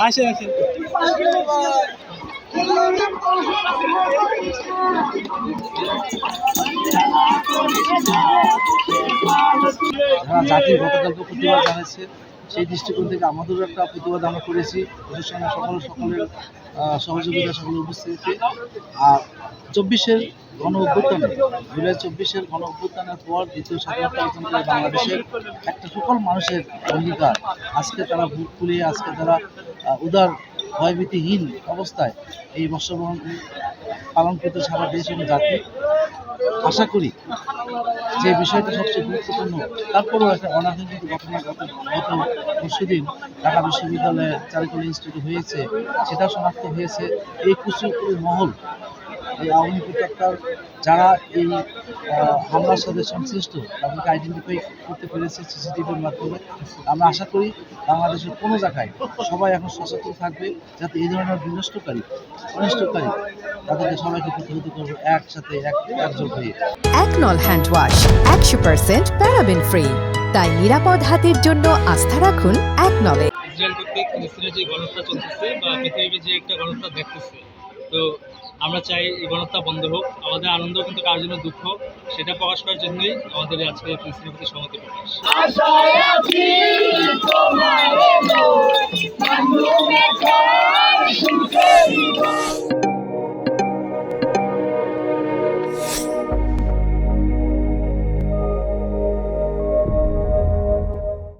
আসেন আসেন। যারা জাতির গতকালকে প্রতিবাদ জানাচ্ছে সেই দৃষ্টিকোণ থেকে আমাদেরও একটা প্রতিবাদ আমরা করেছি ওদের সঙ্গে সকলের সহযোগিতা সকলের উপস্থিতিতে। আর 24-এর গণ অভ্যুত্থানে জুলাই 24-এর গণ অভ্যুত্থানের পর দ্বিতীয় স্বাধীনতা অর্জন করে বাংলাদেশের একটা সকল মানুষের অঙ্গীকার আজকে তারা বুক ফুলিয়ে আজকে তারা উদার ভয়ভীতিহীন অবস্থায় এই বর্ষবরণ পালন করতে সারা দেশ এবং জাতি। আশা করি যে বিষয়টা সবচেয়ে গুরুত্বপূর্ণ, তারপরেও একটা অনাকাঙ্ক্ষিত কিন্তু ঘটনা গত পরশুদিন ঢাকা বিশ্ববিদ্যালয়ের চারুকলা ইনস্টিটিউট হয়েছে, সেটাও শনাক্ত হয়েছে। এই কুচক্রী মহল, এই আওয়ামী প্রত্যেকটার যারা এই হামলার সাথে সংশ্লিষ্ট তাদেরকে আইডেন্টিফাই করতে পেরেছে সিসিটিভির মাধ্যমে। আমরা আশা করি বাংলাদেশের কোনো জায়গায় সবাই এখন সচেতন থাকবে যাতে এই ধরনের অনিষ্টকারী তাদেরকে সবাইকে প্রতিহত করবে একসাথে একজোট হয়ে। একনল হ্যান্ড ওয়াশ 100% প্যারাবেন ফ্রি, তাই নিরাপদ হাতের জন্য আস্থা রাখুন একনলে। ইসরায়েল কর্তৃক ফিলিস্তিনের যে গণহত্যা চলতেছে বা পৃথিবীর যে একটা গণহত্যা দেখতেছে, তো আমরা চাই এই গণহত্যা বন্ধ হোক। আমাদের আনন্দ কিন্তু কার জন্য দুঃখ সেটা প্রকাশ করার জন্যই আমাদের আজকে ফিলিস্তিনের প্রতি সংহতি প্রকাশ।